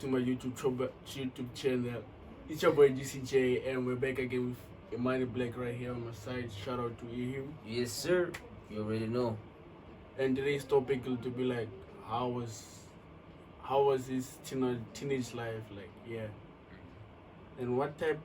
To my YouTube channel. It's your boy GCJ, and we're back again with Emaniblack right here on my side. Shout out to him. Yes, sir. You already know. And today's topic will to be like, how was his teenage life like? Yeah. And what type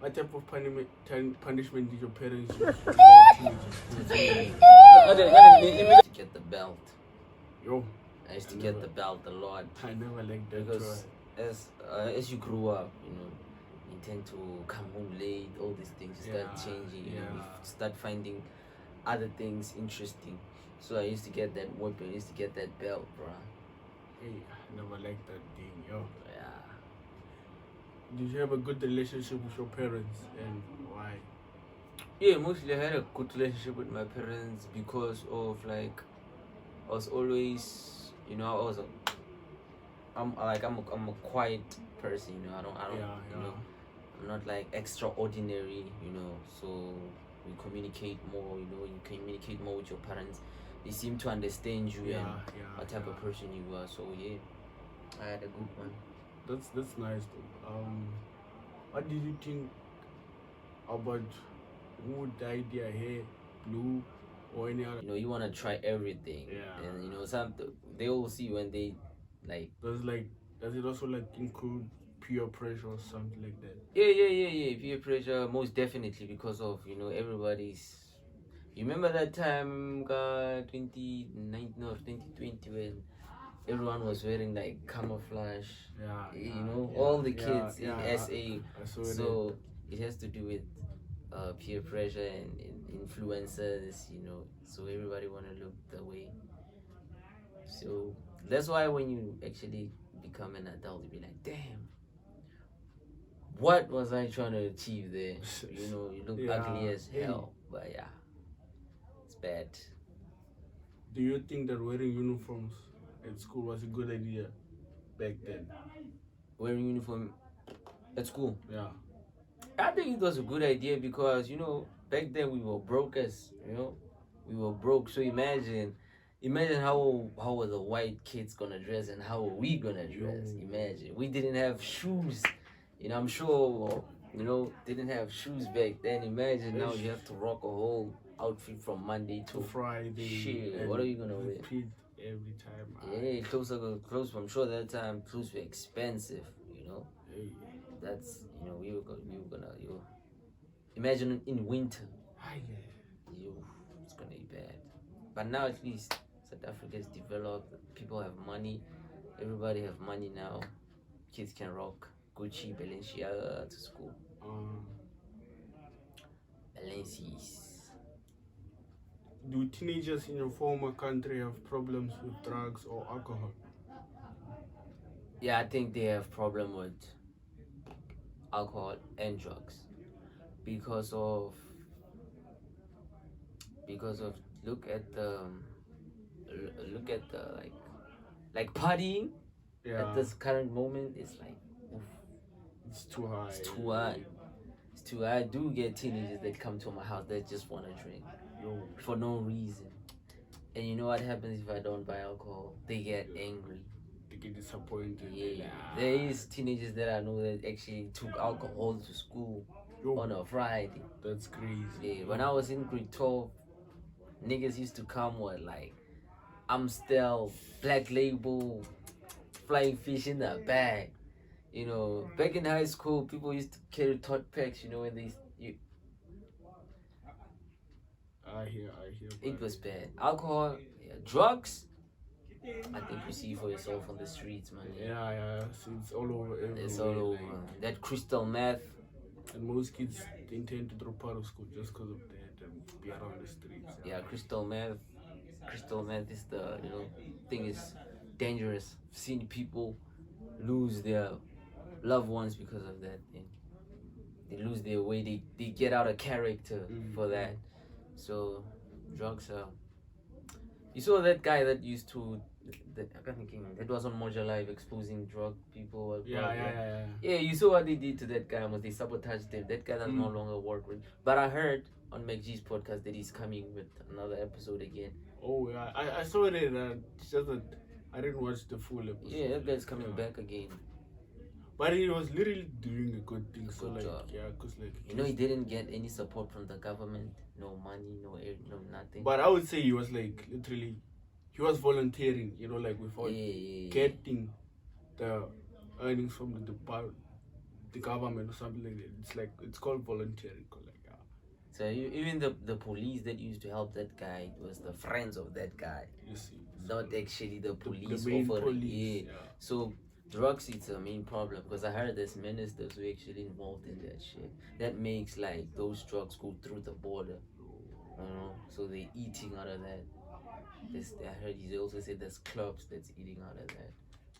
of punishment did your parents use for teenagers? To get the belt. Yo, I used to get the belt a lot I never liked that because as you grew up, you tend to come home late. All these things start changing. You start finding other things interesting. So I used to get that weapon. I used to get that belt, bro. Hey, I never liked that thing, yo. Yeah. Did you have a good relationship with your parents, and why? Yeah, mostly I had a good relationship with my parents because of I was always, I'm a quiet person, I don't, I'm not like extraordinary, so we communicate more, you communicate more with your parents. They seem to understand you and what type of person you are. So yeah, I had a good one. That's nice though. What did you think about who dyed their hair blue or any other? You want to try everything. Yeah. And some they all see when they like. Does it also like include peer pressure or something like that? Yeah. Peer pressure, most definitely, because of everybody's. You remember that time, 2019 or 2020, when everyone was wearing like camouflage. All the kids in SA. So it has to do with peer pressure and influencers. So everybody wanna look the way. So that's why when you actually become an adult, you be like, damn, what was I trying to achieve there? You look ugly as hell. But yeah, it's bad. Do you think that wearing uniforms at school was a good idea back then? Wearing uniform at school? Yeah. I think it was a good idea because back then we were broke we were broke. So imagine how were the white kids gonna dress and how are we gonna dress? Imagine we didn't have shoes. I'm sure didn't have shoes back then. Imagine now you have to rock a whole outfit from Monday to Friday. Shit, what are you gonna wear? Repeat every time. Yeah, clothes. I'm sure that time clothes were expensive. Hey. That's we were gonna imagine in winter. It's gonna be bad. But now at least South Africa is developed. People have money. Everybody have money now. Kids can rock Gucci, Balenciaga to school. Balenci's. Do teenagers in your former country have problems with drugs or alcohol? Yeah, I think they have problem with alcohol and drugs because of look at the like partying at this current moment. It's like oof, it's too high. It's too high. I do get teenagers that come to my house that just want to drink for no reason. And you know what happens if I don't buy alcohol? They get angry. They get disappointed. Yeah. There is teenagers that I know that actually took alcohol to school on a Friday. That's crazy. Yeah. When I was in grade 12, niggas used to come with like Amstel, Black Label, Flying Fish in the bag. Back in high school, people used to carry tote packs. When they I hear. It was bad. Alcohol, drugs. I think you see for yourself on the streets, man. Yeah. It's all over. It's all over. That crystal meth. And most kids they intend to drop out of school just because of that and be around the streets. Yeah, crystal meth. Crystal meth is the thing is dangerous. I've seen people lose their loved ones because of that thing. They lose their way. They get out of character for that. So drugs are. You saw that guy that used to. That was on Moja Live exposing drug people. Yeah. You saw what they did to that guy. They sabotaged him. That guy does no longer work with. But I heard on McG's podcast that he's coming with another episode again. Oh yeah, I saw it. It's just that I didn't watch the full episode. Yeah, that guy's coming back again. But he was literally doing a good thing. A So good like, job. yeah, cause like, You know, he didn't get any support from the government. No money, no air, no nothing. But I would say he was like literally, he was volunteering. You know, like without getting the earnings from the government or something like that. It's like it's called volunteering. Like, yeah. So even the police that used to help that guy, it was the friends of that guy. You see, Not actually the police the main offering. police. Yeah. So drugs is a main problem because I heard there's ministers who actually involved in that shit. That makes like those drugs go through the border. You know, so they're eating out of that. I heard he also said there's clubs that's eating out of that.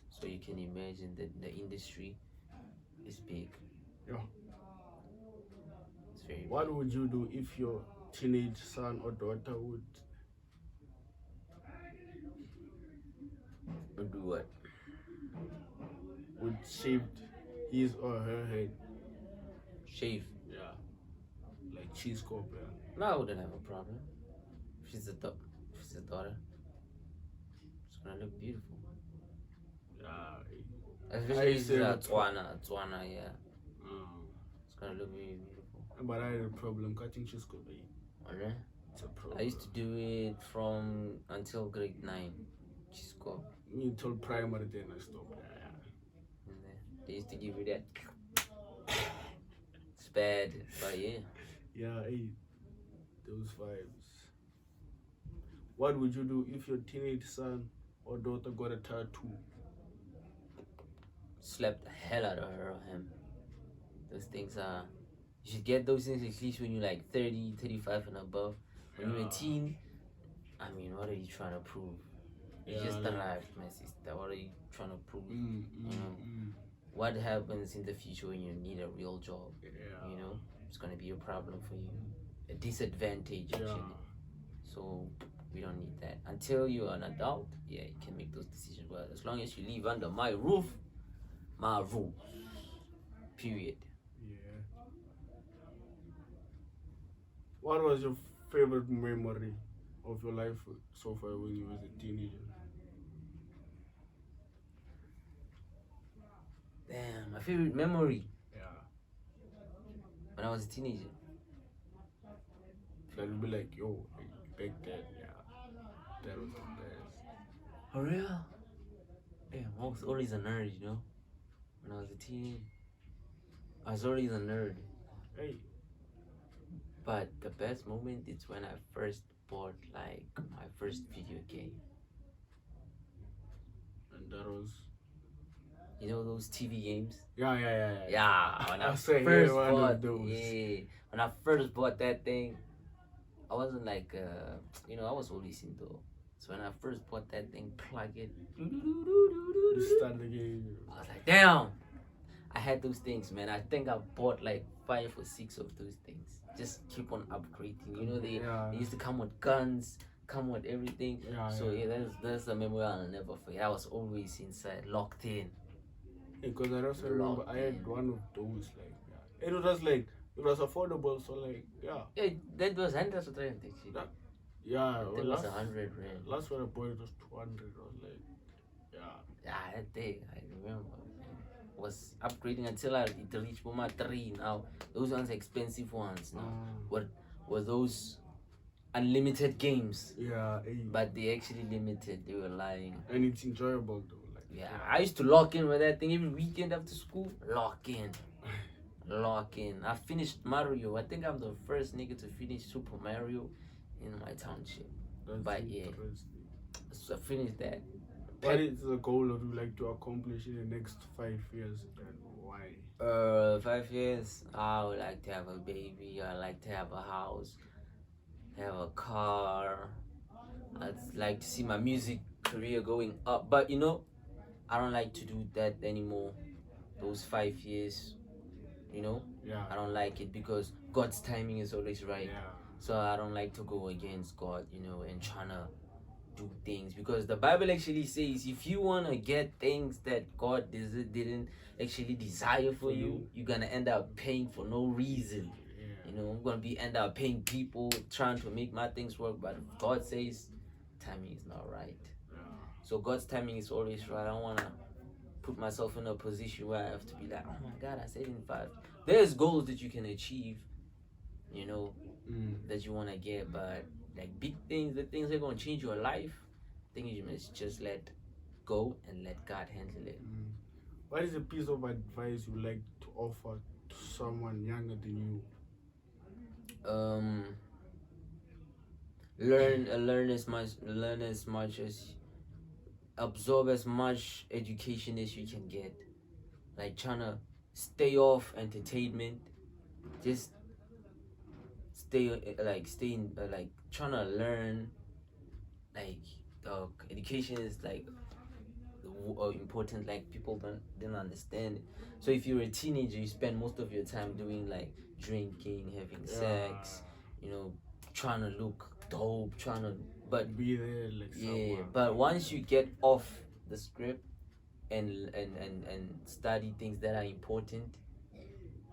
So you can imagine that the industry is big. Yeah. It's very What big. would you do if your teenage son or daughter Would do what? would shave his or her head? Shave. Yeah. Like cheese cope, yeah. No, I wouldn't have a problem. If she's a daughter, it's gonna look beautiful. Yeah. Especially if it's a Tswana, yeah. It's gonna look very beautiful. But I had a problem cutting cheese cope. Alright. It's a problem. I used to do it from until grade 9. Cheese cope. Until primary, then I stopped. Yeah. They used to give you that. It's bad, but yeah. Yeah, hey, those vibes. What would you do if your teenage son or daughter got a tattoo? Slap the hell out of her or him. Those things are. You should get those things at least when you're like 30, 35 and above. When you're a teen, I mean, what are you trying to prove? You just arrived, my sister. What are you trying to prove? What happens in the future when you need a real job? Yeah. You know, it's gonna be a problem for you, a disadvantage actually. So we don't need that until you're an adult. Yeah, you can make those decisions. But as long as you live under my roof, my rules. Period. Yeah. What was your favorite memory of your life so far when you was a teenager? Damn, my favorite memory. Yeah. When I was a teenager. That would be like, yo, back then, yeah. That was the best. For real? Damn, I was always a nerd, you know? When I was a teenager. I was always a nerd. Hey. But the best moment is when I first bought like my first video game. And that was, you know those TV games? Yeah. Yeah, when I first bought those. Yeah, when I first bought that thing, I wasn't like, you know, I was always into. So when I first bought that thing, plug it, start the game. I was like, damn, I had those things, man. I think I bought like 5 or 6 of those things. Just keep on upgrading. You know, they used to come with guns, come with everything. So that's a memory I'll never forget. I was always inside, locked in. Because I also remember I had one of those, like, and it was like, it was affordable, so like, yeah, that was 100 or 300 actually. Yeah, it was 100 rand. Last one I bought it was 200. I was like, that day I remember. Was upgrading until it reached Boma 3 now. Those ones are expensive ones now. What were those unlimited games? Yeah. But they actually limited. They were lying. And it's enjoyable though. Like, yeah, I used to lock in with that thing every weekend after school. Lock in. Lock in. I finished Mario. I think I'm the first nigga to finish Super Mario in my township. But yeah, so I finished that. What is the goal that you like to accomplish in the next 5 years and why? 5 years, I would like to have a baby. I like to have a house, have a car. I'd like to see my music career going up. But you know, I don't like to do that anymore. Those 5 years, you know, I don't like it because God's timing is always right. So I don't like to go against God, you know, and trying to do things, because the Bible actually says if you want to get things that God didn't actually desire for you, you're gonna end up paying for no reason. You know, I'm gonna end up paying people trying to make my things work, but God says timing is not right. So God's timing is always right. I don't wanna put myself in a position where I have to be like, oh my god, I said in 5. There's goals that you can achieve, you know, that you want to get, but like big things, the things that are going to change your life, I think you must just let go and let God handle it. What is a piece of advice you like to offer to someone younger than you? Um, learn as much as, absorb as much education as you can get. Like trying to stay off entertainment, just stay in, like trying to learn. Like education is like important, like people don't understand it. So if you're a teenager, you spend most of your time doing like drinking, having sex, you know, trying to look dope, trying to, but Be there like someone. but once you get off the script and study things that are important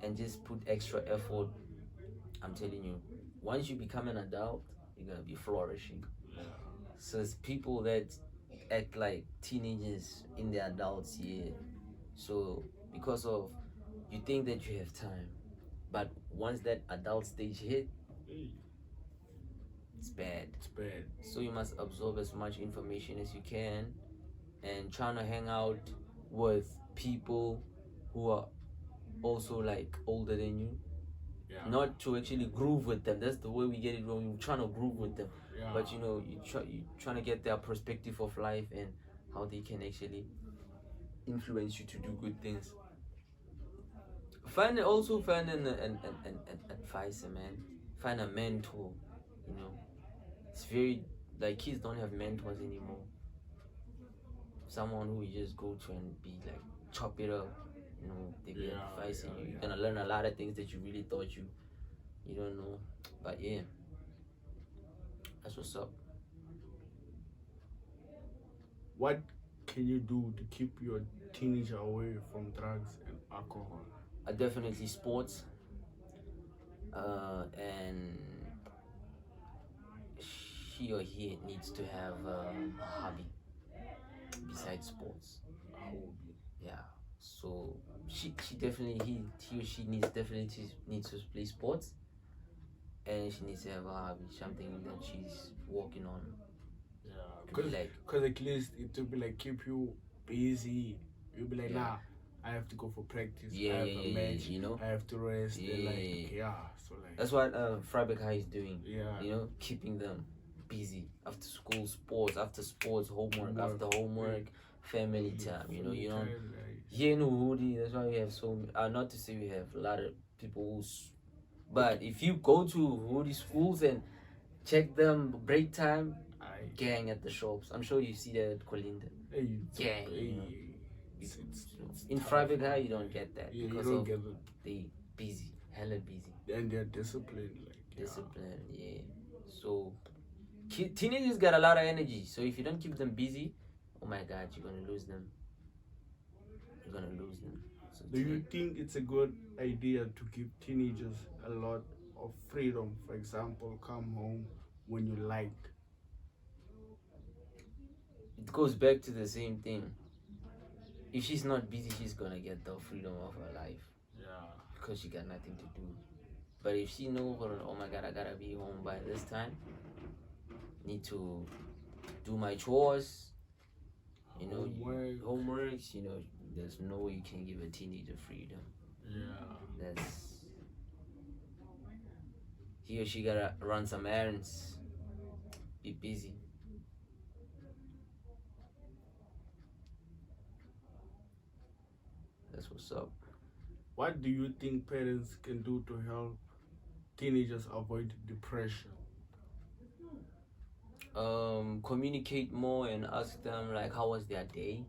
and just put extra effort, I'm telling you, once you become an adult, you're gonna be flourishing. So it's people that act like teenagers in their adults, yeah. So because of, you think that you have time, but once that adult stage hit, it's bad. It's bad. So you must absorb as much information as you can and trying to hang out with people who are also like older than you. Not to actually groove with them. That's the way we get it wrong. We're trying to groove with them, but you know, you trying to get their perspective of life and how they can actually influence you to do good things. Find an advisor, man. Find a mentor. You know, it's very, like, kids don't have mentors anymore. Someone who you just go to and be like, chop it up. You know, they be advising you. You're gonna learn a lot of things that you really thought you don't know. But yeah, that's what's up. What can you do to keep your teenager away from drugs and alcohol? Definitely sports. And she or he needs to have a hobby besides sports. Yeah. So she definitely, he or she needs to play sports, and she needs to have a hobby, something that she's working on. Because at least it will be like keep you busy. You'll be like, nah, I have to go for practice. I have a match. You know, I have to rest. So like that's what Freiburg High is doing. Yeah. You know, keeping them busy after school, sports, after sports, homework, after homework, family time. You know, you know. Here in Uhudi, that's why we have so. Not to say we have a lot of people who's, but if you go to Uhudi schools and check them break time, gang at the shops. I'm sure you see that at Colinda. Gang. You know. In Freiburg High, you don't get that because of they busy, hella busy, and they're disciplined. Discipline, yeah. So teenagers got a lot of energy. So if you don't keep them busy, oh my God, you're gonna lose them. You're gonna lose them. So do you think it's a good idea to give teenagers a lot of freedom? For example, come home when you like. It goes back to the same thing. If she's not busy, she's gonna get the freedom of her life. Because she got nothing to do. But if she knows, oh my God, I gotta be home by this time, need to do my chores, you know, homeworks, you know, there's no way you can give a teenager freedom. That's, he or she gotta run some errands, be busy. That's what's up. What do you think parents can do to help teenagers avoid depression? Communicate more and ask them like how was their day,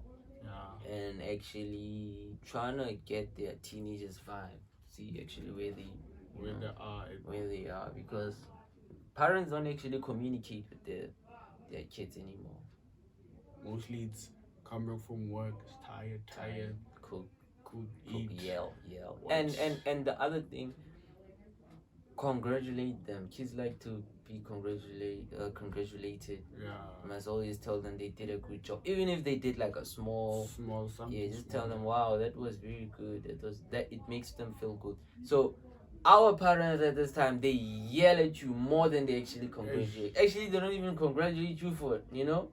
and actually trying to get their teenagers vibe. See actually where they are, because parents don't actually communicate with their kids anymore. Mostly it's coming from work, it's tired, cook, eat, yell. And the other thing, congratulate them. Kids like to be congratulated. Yeah. You must always tell them they did a good job, even if they did like a small Something. yeah, just small. tell them, wow, that was very good. It makes them feel good. So our parents at this time, they yell at you more than they actually congratulate. Actually, they don't even congratulate you for it, you know.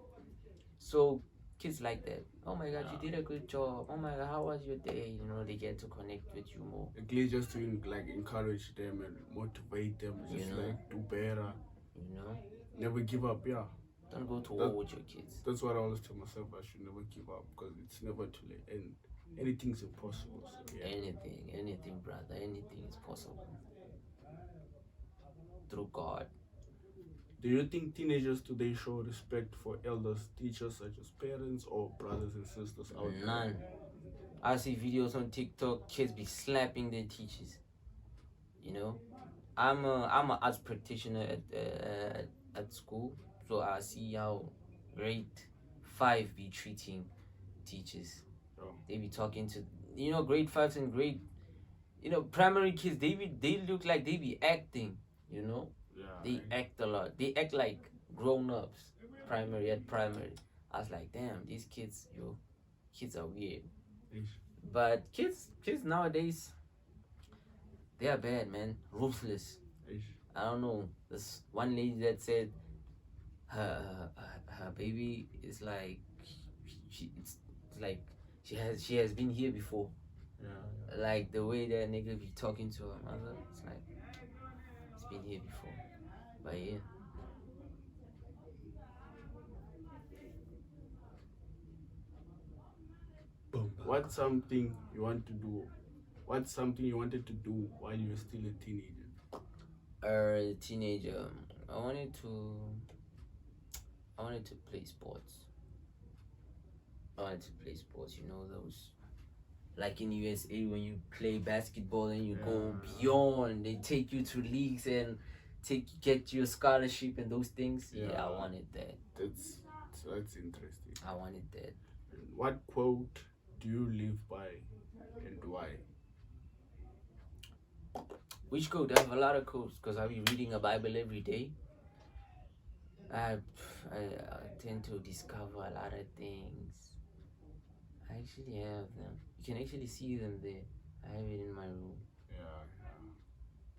So kids like that. Oh my God, you did a good job. Oh my God, how was your day? You know, they get to connect with you more. At least just to like encourage them and motivate them, just like do better. You know, never give up. Yeah. Don't go to war with your kids. That's what I always tell myself. I should never give up because it's never too late and anything's impossible. So, yeah. Anything, brother. Anything is possible through God. Do you think teenagers today show respect for elders, teachers such as parents or brothers and sisters out there? None. I see videos on TikTok, kids be slapping their teachers. You know, I'm a arts practitioner at school, so I see how grade 5 be treating teachers. Oh. They be talking to grade 5s and grade primary kids. They look like they be acting. You know, they act a lot. They act like grown-ups. Primary. I was like, damn, these kids are weird. But kids nowadays, they are bad, man. Ruthless. I don't know. This one lady that said her baby is like it's like she has been here before. Yeah. Like the way that nigga be talking to her mother, it's like it's been here before. But yeah. What's something you want to do? What's something you wanted to do while you were still a teenager? A teenager, I wanted to play sports. You know, those like in USA when you play basketball and you go beyond, they take you to leagues and get you a scholarship and those things. Yeah, I wanted that. That's interesting. I wanted that. What quote do you live by and why? Which quote? I have a lot of quotes because I be reading a Bible every day. I tend to discover a lot of things. I actually have them. You can actually see them there. I have it in my room. Yeah.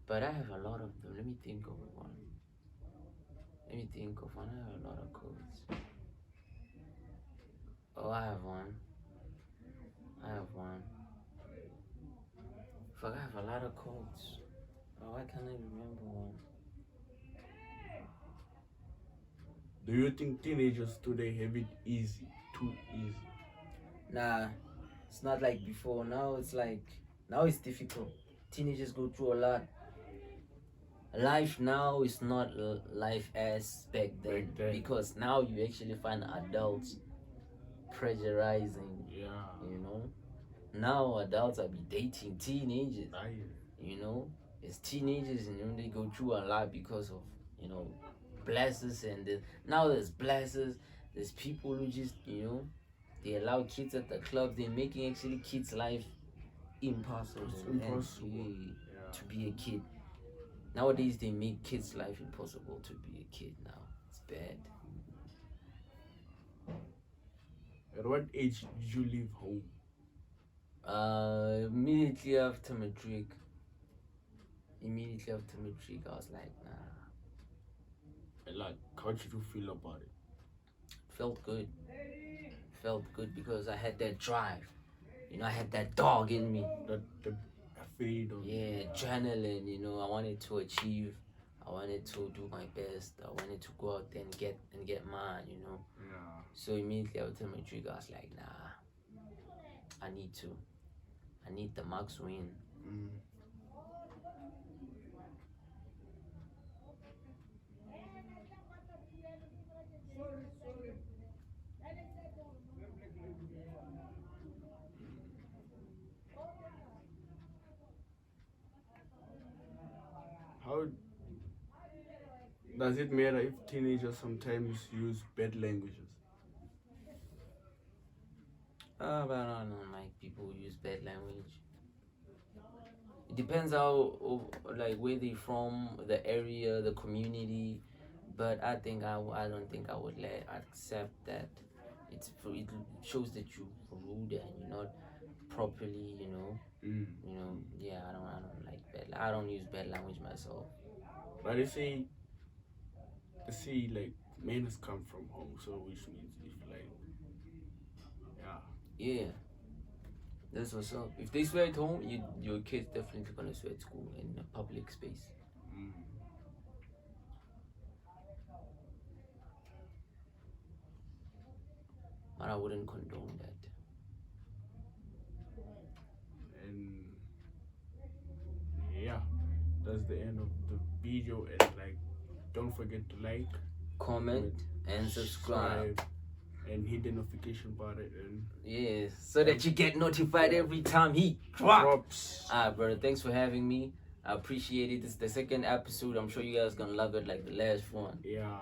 But I have a lot of them. Let me think of one. I have a lot of quotes. Oh, I have one. Fuck, I have a lot of quotes. Oh, why can't I remember one? Do you think teenagers today have it easy? Too easy? Nah, it's not like before. Now it's difficult. Teenagers go through a lot. Life now is not life as back then. Because now you actually find adults pressurizing. Yeah. You know, now adults are be dating teenagers. You know, it's teenagers and they go through a lot because of blasters and now there's blasters. There's people who just they allow kids at the club. They're making actually kids' life impossible. To be a kid. Nowadays they make kids' life impossible to be a kid now. It's bad. At what age did you leave home? Immediately after matric. I was like, nah. And like, how did you feel about it? Felt good because I had that drive. I had that dog in me. The freedom. Yeah, adrenaline. I wanted to achieve. I wanted to do my best. I wanted to go out there and get mine. Yeah. So immediately after matric, I was like, nah. I need the max win. How does it matter if teenagers sometimes use bad languages? But I don't know, like people use bad language. It depends how, like where they from, the area, the community. but I think I don't think I would accept that. It shows that you rude and you're not properly, yeah. I don't like bad. I don't use bad language myself. But they say like manners come from home, so which means if like yeah. Yeah, that's what's up. If they swear at home, your kid's definitely gonna swear at school in a public space. Mm. But I wouldn't condone that. And yeah, that's the end of the video. And like, don't forget to like, Comment and subscribe. And hit the notification button. And yes, so that you get notified every time he drops. Alright, brother, thanks for having me. I appreciate it. This is the second episode. I'm sure you guys gonna love it like the last one. Yeah.